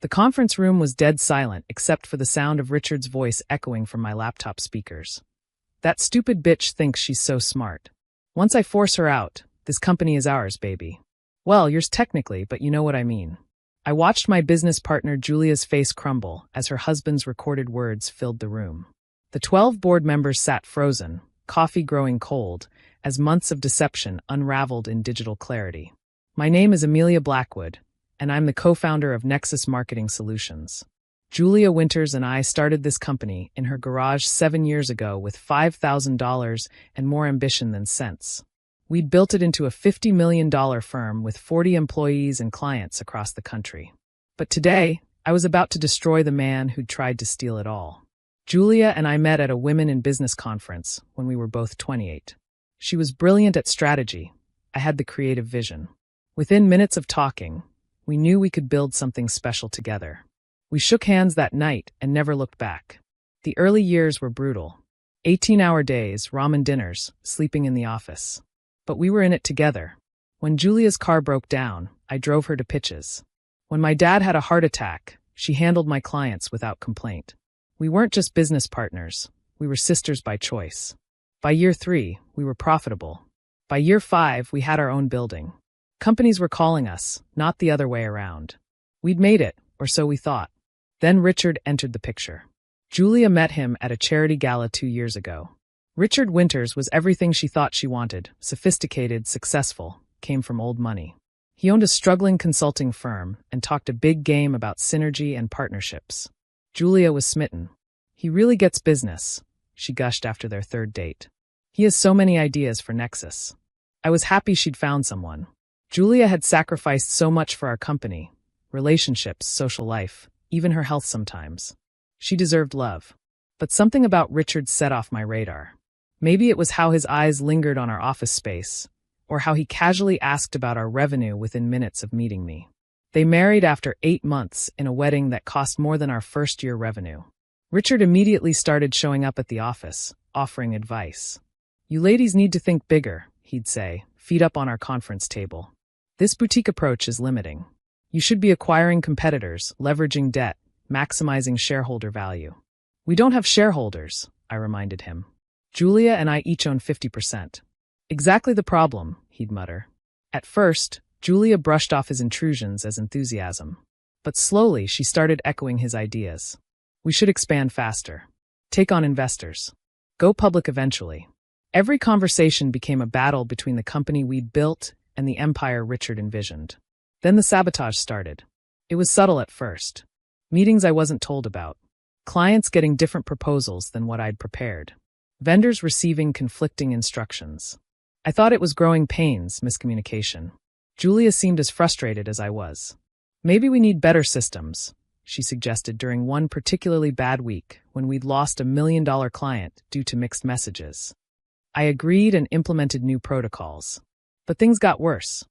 The conference room was dead silent except for the sound of Richard's voice echoing from my laptop speakers. That stupid bitch thinks she's so smart. Once I force her out, this company is ours, baby. Well, yours technically, but you know what I mean. I watched my business partner Julia's face crumble as her husband's recorded words filled the room. The 12 board members sat frozen, coffee growing cold, as months of deception unraveled in digital clarity. My name is Amelia Blackwood, and I'm the co-founder of Nexus Marketing Solutions. Julia Winters and I started this company in her garage 7 years ago with $5,000 and more ambition than sense. We'd built it into a $50 million firm with 40 employees and clients across the country. But today, I was about to destroy the man who'd tried to steal it all. Julia and I met at a Women in Business conference when we were both 28. She was brilliant at strategy. I had the creative vision. Within minutes of talking, we knew we could build something special together. We shook hands that night and never looked back. The early years were brutal. 18-hour days, ramen dinners, sleeping in the office. But we were in it together. When Julia's car broke down, I drove her to pitches. When my dad had a heart attack, she handled my clients without complaint. We weren't just business partners, we were sisters by choice. By year 3, we were profitable. By year 5, we had our own building. Companies were calling us, not the other way around. We'd made it, or so we thought. Then Richard entered the picture. Julia met him at a charity gala 2 years ago. Richard Winters was everything she thought she wanted, sophisticated, successful, came from old money. He owned a struggling consulting firm and talked a big game about synergy and partnerships. Julia was smitten. He really gets business, she gushed after their third date. He has so many ideas for Nexus. I was happy she'd found someone. Julia had sacrificed so much for our company, relationships, social life, even her health sometimes. She deserved love. But something about Richard set off my radar. Maybe it was how his eyes lingered on our office space, or how he casually asked about our revenue within minutes of meeting me. They married after 8 months in a wedding that cost more than our first-year revenue. Richard immediately started showing up at the office, offering advice. "You ladies need to think bigger," he'd say, feet up on our conference table. "This boutique approach is limiting. You should be acquiring competitors, leveraging debt, maximizing shareholder value." "We don't have shareholders," I reminded him. "Julia and I each own 50%. "Exactly the problem," he'd mutter. At first, Julia brushed off his intrusions as enthusiasm. But slowly she started echoing his ideas. "We should expand faster. Take on investors. Go public eventually." Every conversation became a battle between the company we'd built and the empire Richard envisioned. Then the sabotage started. It was subtle at first. Meetings I wasn't told about. Clients getting different proposals than what I'd prepared. Vendors receiving conflicting instructions. I thought it was growing pains, miscommunication. Julia seemed as frustrated as I was. "Maybe we need better systems," she suggested during one particularly bad week when we'd lost $1 million client due to mixed messages. I agreed and implemented new protocols. But things got worse.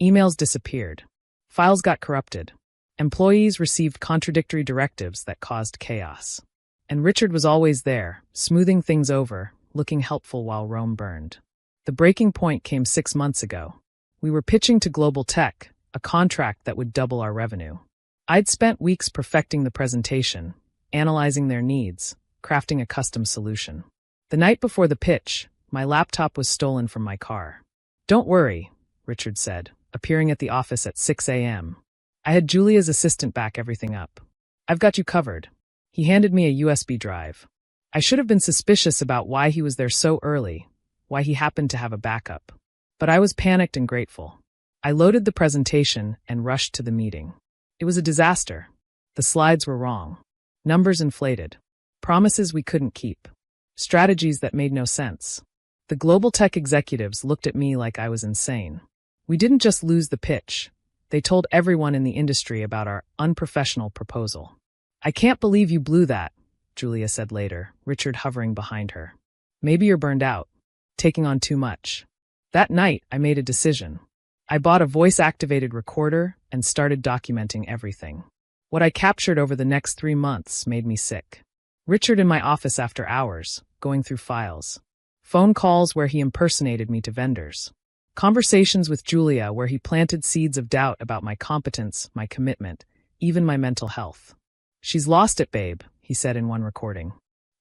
Emails disappeared. Files got corrupted. Employees received contradictory directives that caused chaos. And Richard was always there, smoothing things over, looking helpful while Rome burned. The breaking point came 6 months ago. We were pitching to Global Tech, a contract that would double our revenue. I'd spent weeks perfecting the presentation, analyzing their needs, crafting a custom solution. The night before the pitch, my laptop was stolen from my car. "Don't worry," Richard said, appearing at the office at 6 a.m. I had Julia's assistant back everything up. "I've got you covered." He handed me a USB drive. I should have been suspicious about why he was there so early, why he happened to have a backup. But I was panicked and grateful. I loaded the presentation and rushed to the meeting. It was a disaster. The slides were wrong. Numbers inflated. Promises we couldn't keep. Strategies that made no sense. The global tech executives looked at me like I was insane. We didn't just lose the pitch. They told everyone in the industry about our unprofessional proposal. "I can't believe you blew that," Julia said later, Richard hovering behind her. "Maybe you're burned out. Taking on too much." That night, I made a decision. I bought a voice-activated recorder and started documenting everything. What I captured over the next 3 months made me sick. Richard in my office after hours, going through files. Phone calls where he impersonated me to vendors. Conversations with Julia where he planted seeds of doubt about my competence, my commitment, even my mental health. "She's lost it, babe," he said in one recording.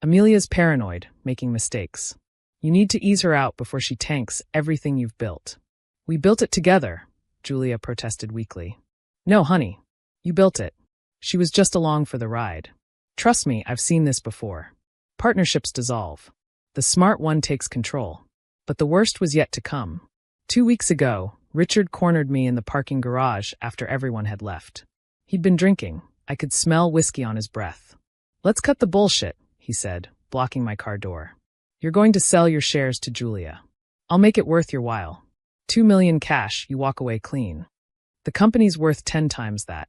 "Amelia's paranoid, making mistakes. You need to ease her out before she tanks everything you've built." "We built it together," Julia protested weakly. "No, honey. You built it. She was just along for the ride. Trust me, I've seen this before. Partnerships dissolve. The smart one takes control. But the worst was yet to come. 2 weeks ago, Richard cornered me in the parking garage after everyone had left. He'd been drinking. I could smell whiskey on his breath. "Let's cut the bullshit," he said, blocking my car door. "You're going to sell your shares to Julia. I'll make it worth your while. 2 million cash, you walk away clean. The company's worth 10 times that.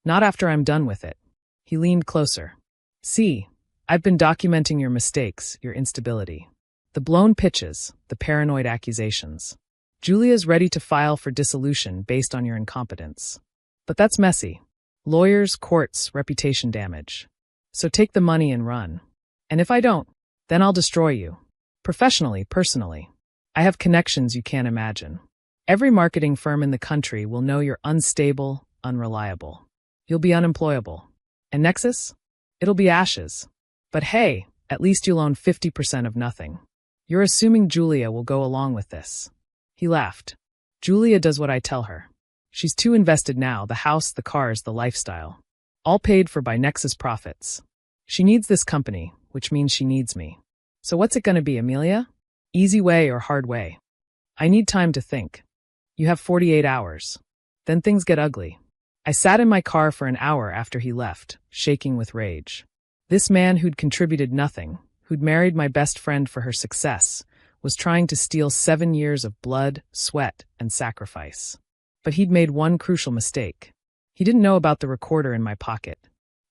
Not after I'm done with it." He leaned closer. "See, I've been documenting your mistakes, your instability. The blown pitches, the paranoid accusations. Julia's ready to file for dissolution based on your incompetence. But that's messy. Lawyers, courts, reputation damage. So take the money and run. And if I don't, then I'll destroy you. Professionally, personally. I have connections you can't imagine. Every marketing firm in the country will know you're unstable, unreliable. You'll be unemployable. And Nexus? It'll be ashes. But hey, at least you'll own 50% of nothing. You're assuming Julia will go along with this." He laughed. "Julia does what I tell her. She's too invested now, the house, the cars, the lifestyle. All paid for by Nexus profits. She needs this company, which means she needs me. So what's it gonna be, Amelia? Easy way or hard way? I need time to think. You have 48 hours. Then things get ugly." I sat in my car for an hour after he left, shaking with rage. This man who'd contributed nothing, who'd married my best friend for her success, was trying to steal 7 years of blood, sweat, and sacrifice. But he'd made one crucial mistake. He didn't know about the recorder in my pocket.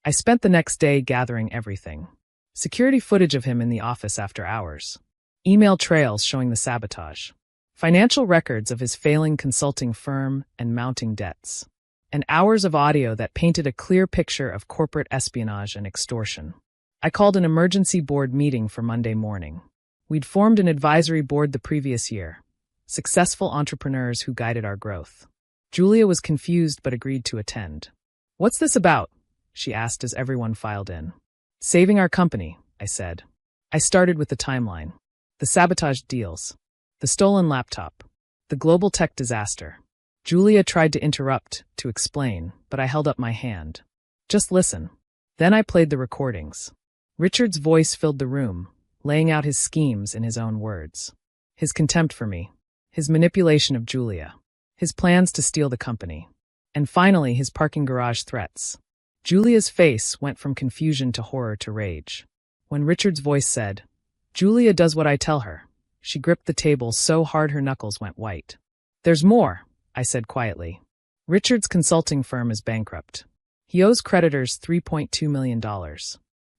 I spent the next day gathering everything. Security footage of him in the office after hours. Email trails showing the sabotage. Financial records of his failing consulting firm and mounting debts. And hours of audio that painted a clear picture of corporate espionage and extortion. I called an emergency board meeting for Monday morning. We'd formed an advisory board the previous year. Successful entrepreneurs who guided our growth. Julia was confused but agreed to attend. "What's this about?" she asked as everyone filed in. "Saving our company," I said. I started with the timeline. The sabotaged deals. The stolen laptop. The global tech disaster. Julia tried to interrupt, to explain, but I held up my hand. "Just listen." Then I played the recordings. Richard's voice filled the room, laying out his schemes in his own words. His contempt for me. His manipulation of Julia. His plans to steal the company. And finally, his parking garage threats. Julia's face went from confusion to horror to rage. When Richard's voice said, "Julia does what I tell her," she gripped the table so hard her knuckles went white. "There's more," I said quietly. "Richard's consulting firm is bankrupt. He owes creditors $3.2 million.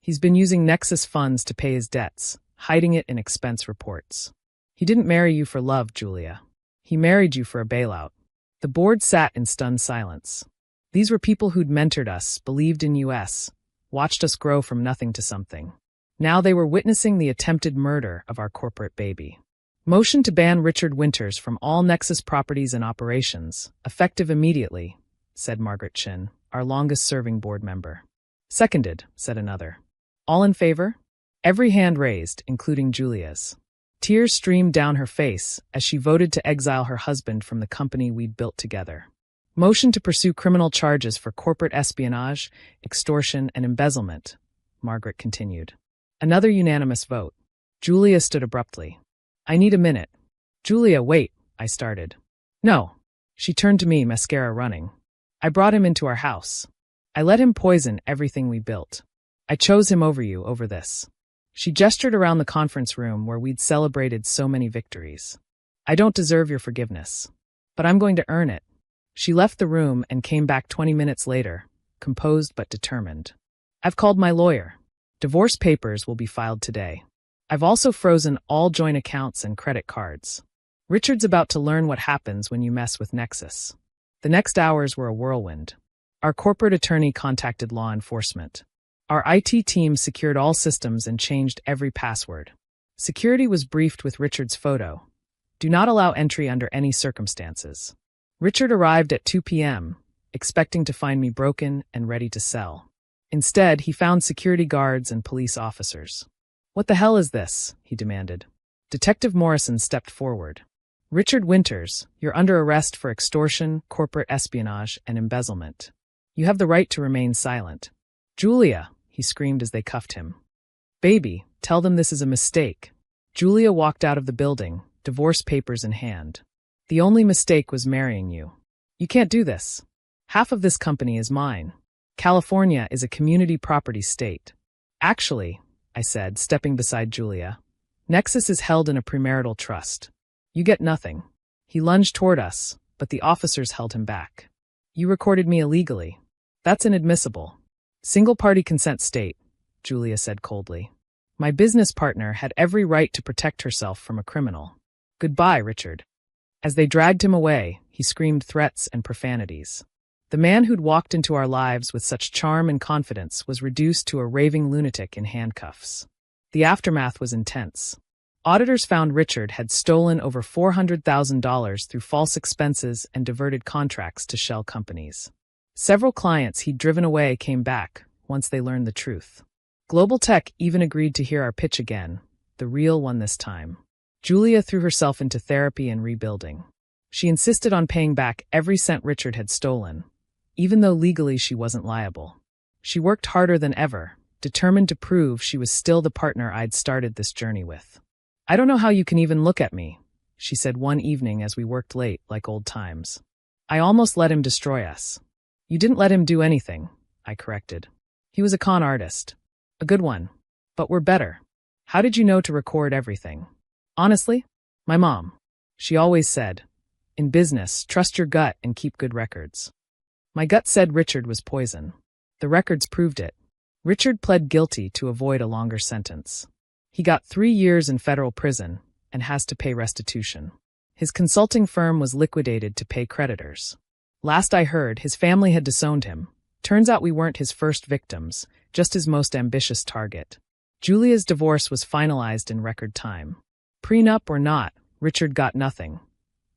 He's been using Nexus funds to pay his debts, hiding it in expense reports. He didn't marry you for love, Julia. He married you for a bailout." The board sat in stunned silence. These were people who'd mentored us, believed in us, watched us grow from nothing to something. Now they were witnessing the attempted murder of our corporate baby. "Motion to ban Richard Winters from all Nexus properties and operations, effective immediately," said Margaret Chin, our longest-serving board member. "Seconded," said another. "All in favor?" Every hand raised, including Julia's. Tears streamed down her face as she voted to exile her husband from the company we'd built together. "Motion to pursue criminal charges for corporate espionage, extortion, and embezzlement," Margaret continued. Another unanimous vote. Julia stood abruptly. "I need a minute." "Julia, wait," I started. "No." She turned to me, mascara running. "I brought him into our house. I let him poison everything we built. I chose him over you, over this." She gestured around the conference room where we'd celebrated so many victories. "I don't deserve your forgiveness. But I'm going to earn it." She left the room and came back 20 minutes later, composed but determined. "I've called my lawyer. Divorce papers will be filed today. I've also frozen all joint accounts and credit cards. Richard's about to learn what happens when you mess with Nexus." The next hours were a whirlwind. Our corporate attorney contacted law enforcement. Our IT team secured all systems and changed every password. Security was briefed with Richard's photo. "Do not allow entry under any circumstances." Richard arrived at 2 p.m., expecting to find me broken and ready to sell. Instead, he found security guards and police officers. "What the hell is this?" he demanded. Detective Morrison stepped forward. "Richard Winters, you're under arrest for extortion, corporate espionage, and embezzlement. You have the right to remain silent." "Julia," he screamed as they cuffed him. "Baby, tell them this is a mistake." Julia walked out of the building, divorce papers in hand. "The only mistake was marrying you. You can't do this. Half of this company is mine. California is a community property state." "Actually," I said, stepping beside Julia, "Nexus is held in a premarital trust. You get nothing." He lunged toward us, but the officers held him back. "You recorded me illegally. That's inadmissible." "Single-party consent state," Julia said coldly. "My business partner had every right to protect herself from a criminal. Goodbye, Richard." As they dragged him away, he screamed threats and profanities. The man who'd walked into our lives with such charm and confidence was reduced to a raving lunatic in handcuffs. The aftermath was intense. Auditors found Richard had stolen over $400,000 through false expenses and diverted contracts to shell companies. Several clients he'd driven away came back once they learned the truth. Global Tech even agreed to hear our pitch again, the real one this time. Julia threw herself into therapy and rebuilding. She insisted on paying back every cent Richard had stolen, even though legally she wasn't liable. She worked harder than ever, determined to prove she was still the partner I'd started this journey with. "I don't know how you can even look at me," she said one evening as we worked late like old times. "I almost let him destroy us." "You didn't let him do anything," I corrected. "He was a con artist. A good one. But we're better. How did you know to record everything?" "Honestly, my mom. She always said, 'In business, trust your gut and keep good records.' My gut said Richard was poison. The records proved it. Richard pled guilty to avoid a longer sentence. He got 3 years in federal prison and has to pay restitution. His consulting firm was liquidated to pay creditors. Last I heard, his family had disowned him. Turns out we weren't his first victims, just his most ambitious target. Julia's divorce was finalized in record time. Prenup or not, Richard got nothing.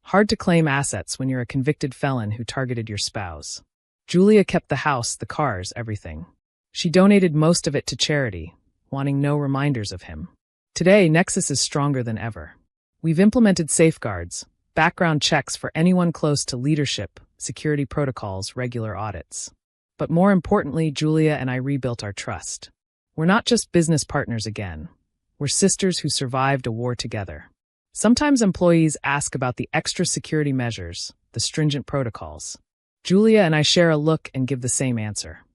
Hard to claim assets when you're a convicted felon who targeted your spouse. Julia kept the house, the cars, everything. She donated most of it to charity, wanting no reminders of him. Today, Nexus is stronger than ever. We've implemented safeguards, background checks for anyone close to leadership, security protocols, regular audits. But more importantly, Julia and I rebuilt our trust. We're not just business partners again. We're sisters who survived a war together. Sometimes employees ask about the extra security measures, the stringent protocols. Julia and I share a look and give the same answer.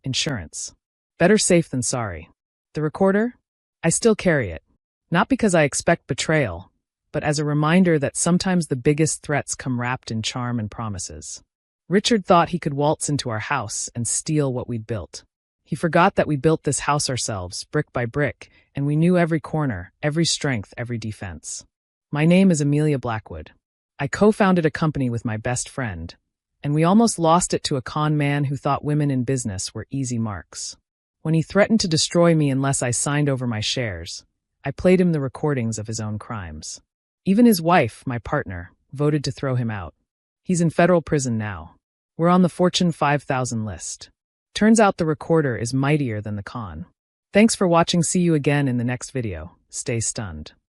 Insurance. Better safe than sorry. The recorder? I still carry it. Not because I expect betrayal, but as a reminder that sometimes the biggest threats come wrapped in charm and promises. Richard thought he could waltz into our house and steal what we'd built. He forgot that we built this house ourselves, brick by brick, and we knew every corner, every strength, every defense. My name is Amelia Blackwood. I co-founded a company with my best friend, and we almost lost it to a con man who thought women in business were easy marks. When he threatened to destroy me unless I signed over my shares, I played him the recordings of his own crimes. Even his wife, my partner, voted to throw him out. He's in federal prison now. We're on the Fortune 5,000 list. Turns out the recorder is mightier than the con. Thanks for watching. See you again in the next video. Stay stunned.